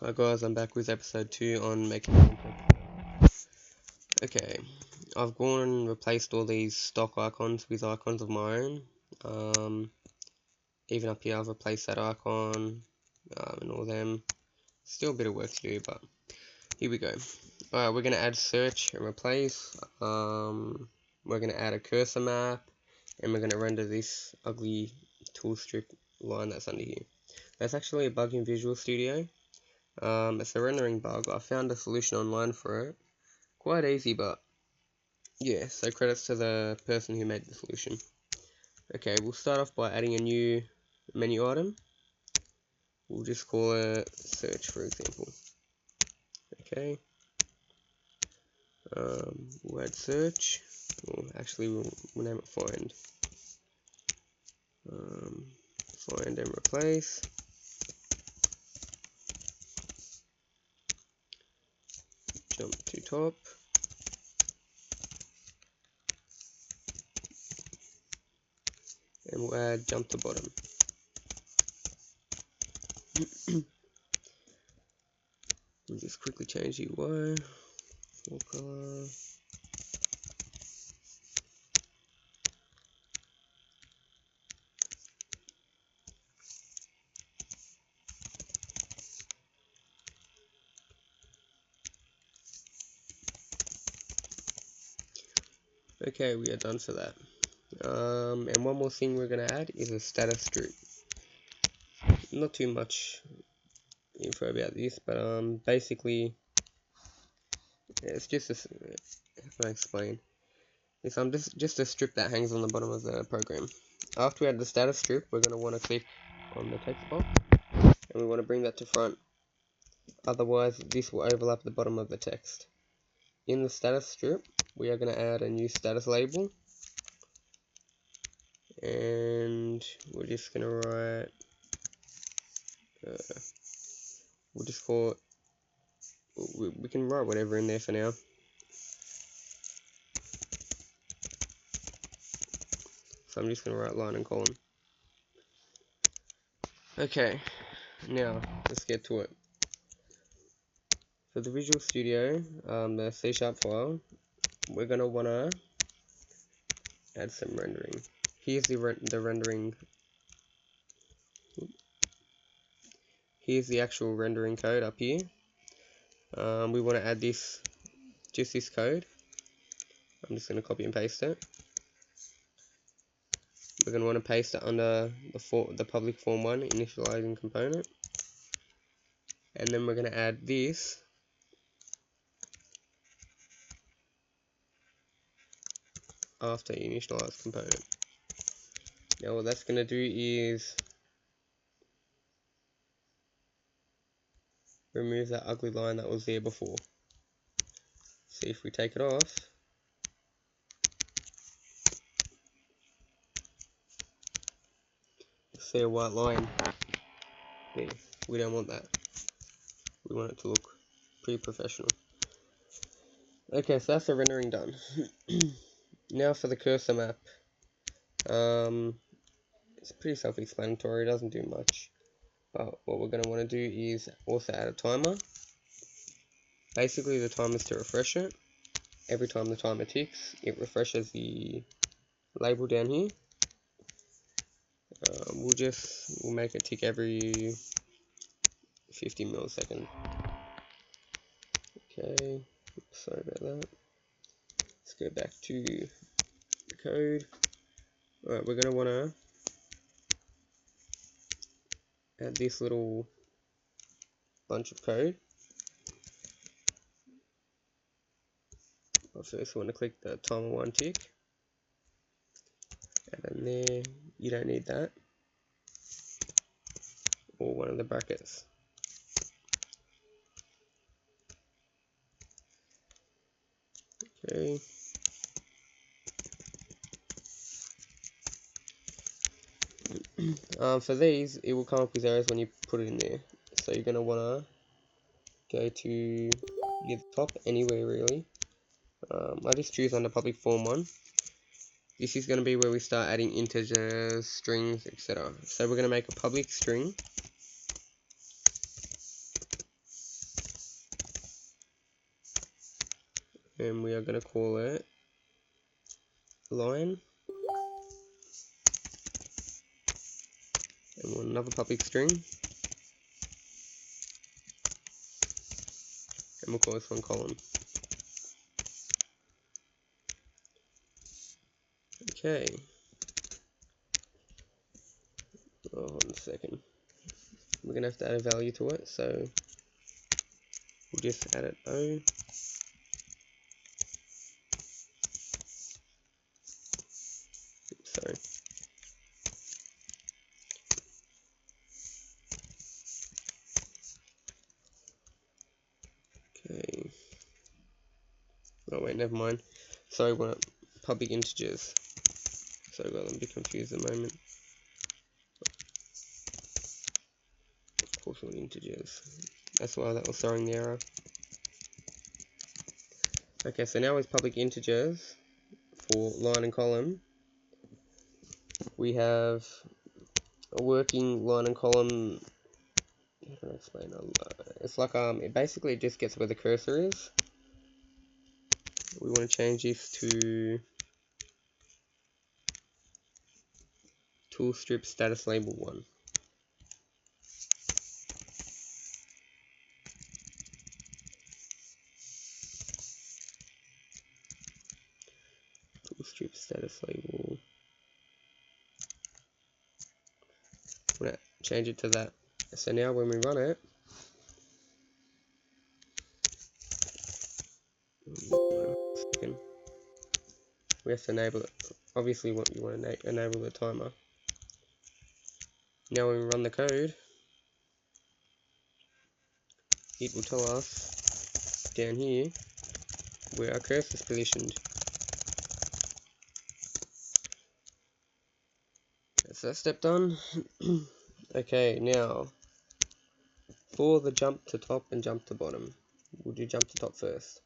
Hi guys, I'm back with episode 2 on making content. Okay, I've gone and replaced all these stock icons with icons of my own. Even up here I've replaced that icon and all them. Still a bit of work to do, but here we go. Alright, we're going to add search and replace. We're going to add a cursor map, and we're going to render this ugly tool strip line that's under here. That's actually a bug in Visual Studio. It's a rendering bug. I found a solution online for it. Quite easy, but yeah, so credits to the person who made the solution. Okay, we'll start off by adding a new menu item. We'll just call it search, for example. Okay, we'll add search. Well, actually, we'll name it find. Find and replace. Jump to top. And we'll add jump to bottom. We'll just quickly change UI. Full color. Okay, we are done for that. And one more thing we're going to add is a status strip. Not too much info about this, but basically, it's just a, how can I explain? It's just a strip that hangs on the bottom of the program. After we add the status strip, we're going to want to click on the text box, and we want to bring that to front. Otherwise, this will overlap the bottom of the text. In the status strip, we are going to add a new status label, and we're just going to write, we'll just call it, we can write whatever in there for now. So I'm just going to write line and column. Okay, now let's get to it. For the Visual Studio, the C# file, we're going to want to add some rendering. Here's the rendering. Here's the actual rendering code up here. We want to add this, just this code. I'm just going to copy and paste it. We're going to want to paste it under the public form 1 initializing component. And then we're going to add this after initialize component. Now what that's going to do is remove that ugly line that was there before. See, if we take it off, you'll see a white line there. We don't want that. We want it to look pretty professional. Okay, so that's the rendering done. Now for the cursor map. It's pretty self-explanatory, it doesn't do much. But what we're going to want to do is also add a timer. Basically the timer is to refresh it. Every time the timer ticks, it refreshes the label down here. We'll make it tick every 50 milliseconds. Okay, sorry about that. Let's go back to the code. Alright, we're going to want to add this little bunch of code. But first we want to click the timer 1 tick. And then there, you don't need that. Or one of the brackets. Okay. For these, it will come up with errors when you put it in there. So you're going to want to go to the top, anywhere really. I just choose under public form 1. This is going to be where we start adding integers, strings, etc. So we're going to make a public string. and we are going to call it line, and we'll another public string, and we'll call this one column. Okay. Oh, 1 second. We're gonna have to add a value to it, so we'll just add it O. Sorry. Okay. Oh wait, never mind. Sorry, we're public integers. Sorry about them, a bit confused at the moment. Of course, we're integers. That's why that was throwing the error. Okay, so now with public integers for line and column, we have a working line and column. How can I explain? It's like it basically just gets where the cursor is. We want to change this to tool strip status label 1. Tool strip status label. I'm going to change it to that. So now when we run it, we have to enable it. Obviously, you want to enable the timer. Now when we run the code, it will tell us down here where our cursor is positioned. That's that step done. Okay, now for the jump to top and jump to bottom, we'll do jump to top first.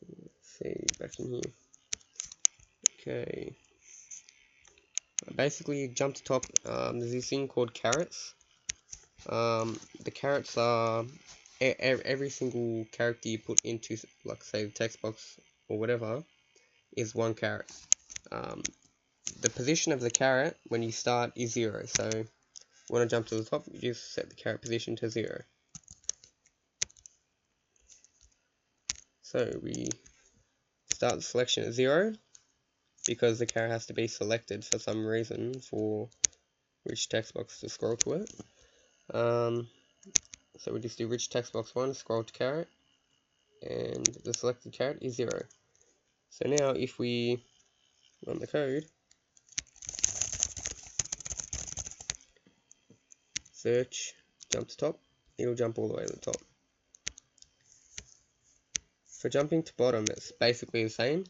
Let's see, back in here. Okay. Basically, jump to top, there's this thing called carrots. The carrots are every single character you put into, like say the text box or whatever, is 1 carrot. The position of the carrot when you start is 0, so when I jump to the top, you just set the carrot position to 0. So we start the selection at 0 because the carrot has to be selected for some reason for which text box to scroll to it. So we just do rich text box 1, scroll to carrot, and the selected carrot is 0. So now if we run the code, search, jump to top, it'll jump all the way to the top. For jumping to bottom, it's basically the same,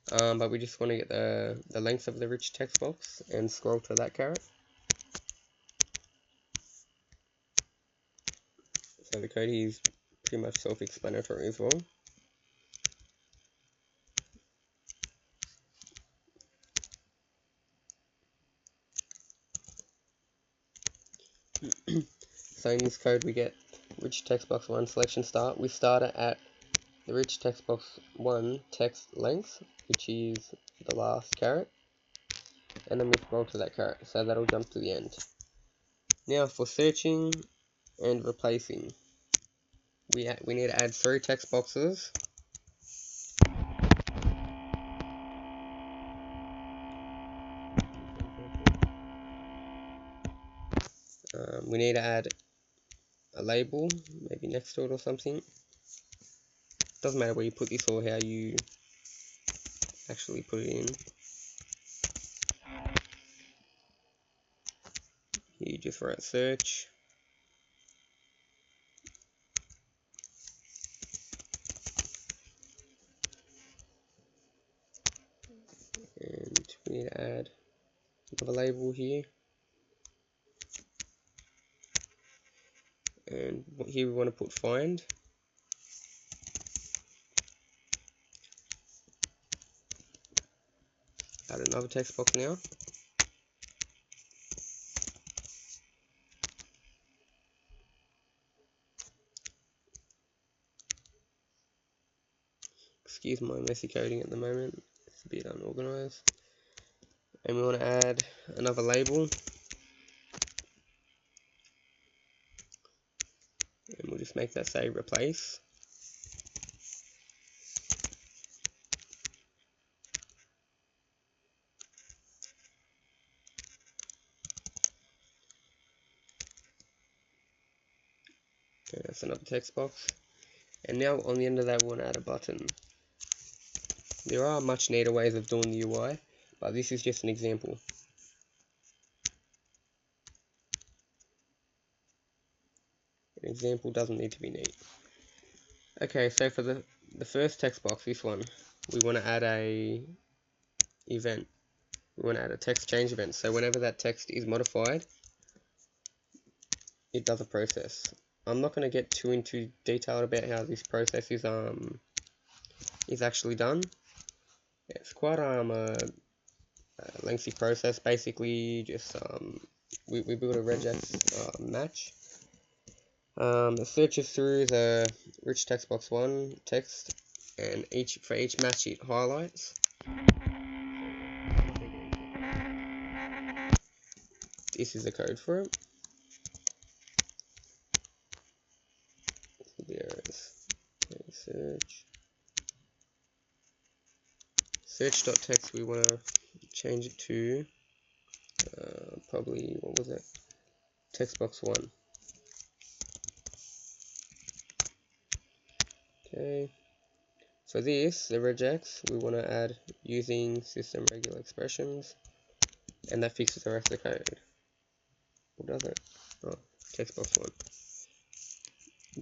but we just want to get the length of the rich text box and scroll to that carrot. So the code here is pretty much self-explanatory as well. So in this code we get rich text box 1 selection start. We start it at the rich text box 1 text length, which is the last carrot, and then we scroll to that carrot, so that'll jump to the end. Now for searching and replacing, we need to add 3 text boxes. We need to add a label, maybe next to it or something. Doesn't matter where you put this or how you actually put it in. You just write search. And we need to add another label here. And here we want to put find. Add another text box now. excuse my messy coding at the moment, it's a bit unorganized. And we want to add another label, and we'll just make that say replace. Okay, that's another text box. And now on the end of that we want to add a button. There are much neater ways of doing the UI, but this is just an example. An example doesn't need to be neat. Okay, so for the first text box, this one, we want to add a event. We want to add a text change event. So whenever that text is modified, it does a process. I'm not going to get too into detail about how this process is actually done. It's quite a lengthy process. Basically, just we build a regex match. It searches through the rich text box 1 text, and for each match it highlights. This is the code for it. Errors. Okay, search.text, we want to change it to probably, what was it, text box 1. Okay, for this, the regex, we want to add using system regular expressions, and that fixes the rest of the code. What does it? Oh, text box 1.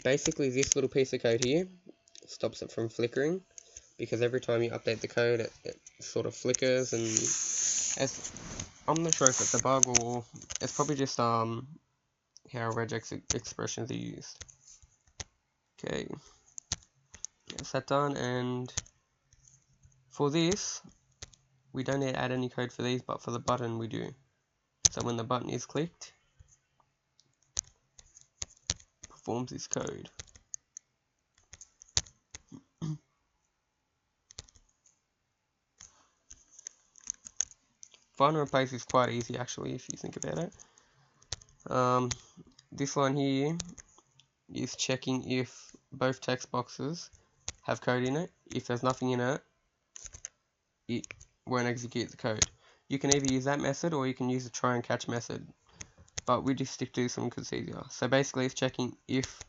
Basically, this little piece of code here stops it from flickering, because every time you update the code, it sort of flickers, and I'm not sure if it's a bug or it's probably just how regex expressions are used. Okay, that's that done, and for this, we don't need to add any code for these, but for the button we do. So when the button is clicked, it performs this code. Find and replace is quite easy actually if you think about it. This line here is checking if both text boxes have code in it. If there's nothing in it, it won't execute the code. You can either use that method or you can use the try and catch method, but we just stick to this one because it's easier. So basically it's checking if,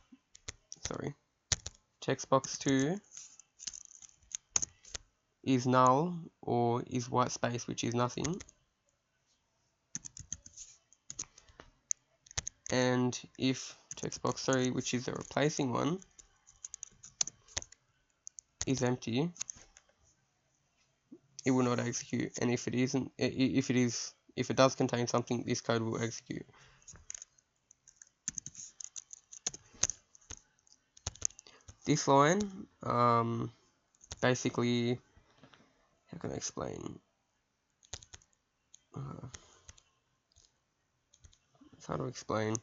text box 2 is null or is white space, which is nothing. And if text box 3, which is the replacing one, is empty, it will not execute. And if it isn't, if it does contain something, this code will execute. This line, basically, how can I explain? It's hard to explain.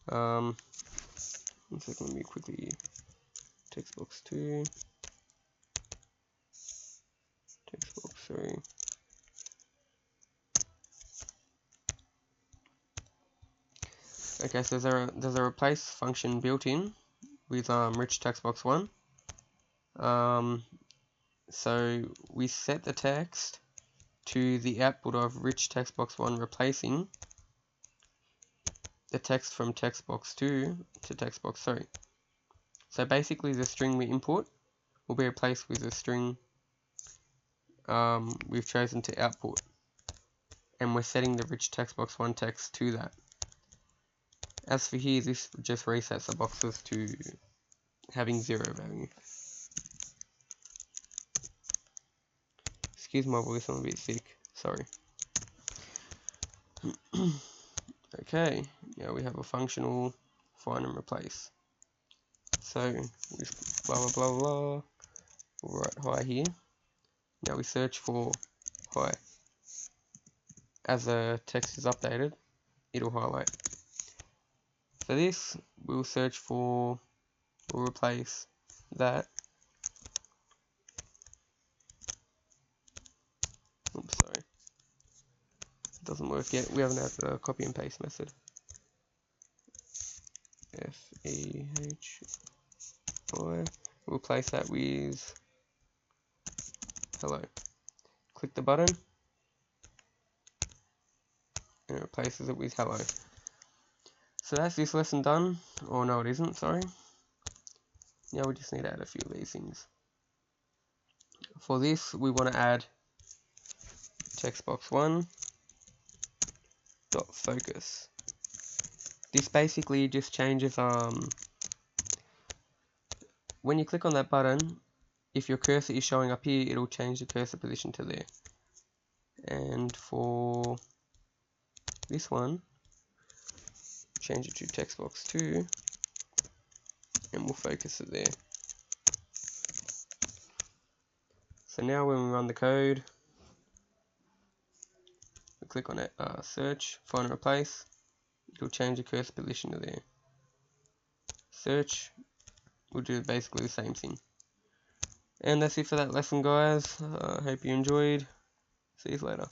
One second, let me quickly text box 2, text box 3. Okay, so there's a replace function built in with rich text box 1. So we set the text to the output of rich text box 1 replacing the text from text box 2 to text box 3. So basically the string we input will be replaced with the string we've chosen to output, and we're setting the rich text box 1 text to that. As for here, this just resets the boxes to having 0 value. Excuse my voice, I'm a bit sick, sorry. Okay, now we have a functional find and replace. So we blah blah blah blah, we'll write hi here. Now we search for hi. As the text is updated, it'll highlight. For this, we'll replace that doesn't work yet. We haven't added a copy and paste method. FEHI. We'll replace that with hello. Click the button and it replaces it with hello. So that's this lesson done. Or no, it isn't, sorry. Now we just need to add a few of these things. For this, we want to add textbox1 dot focus. This basically just changes when you click on that button, if your cursor is showing up here, it'll change the cursor position to there. And for this one, change it to textbox2 and we'll focus it there. So now when we run the code, we click on it, search, find and replace, it'll change the cursor position to there. Search, we'll do basically the same thing. And that's it for that lesson, guys. Hope you enjoyed. See you later.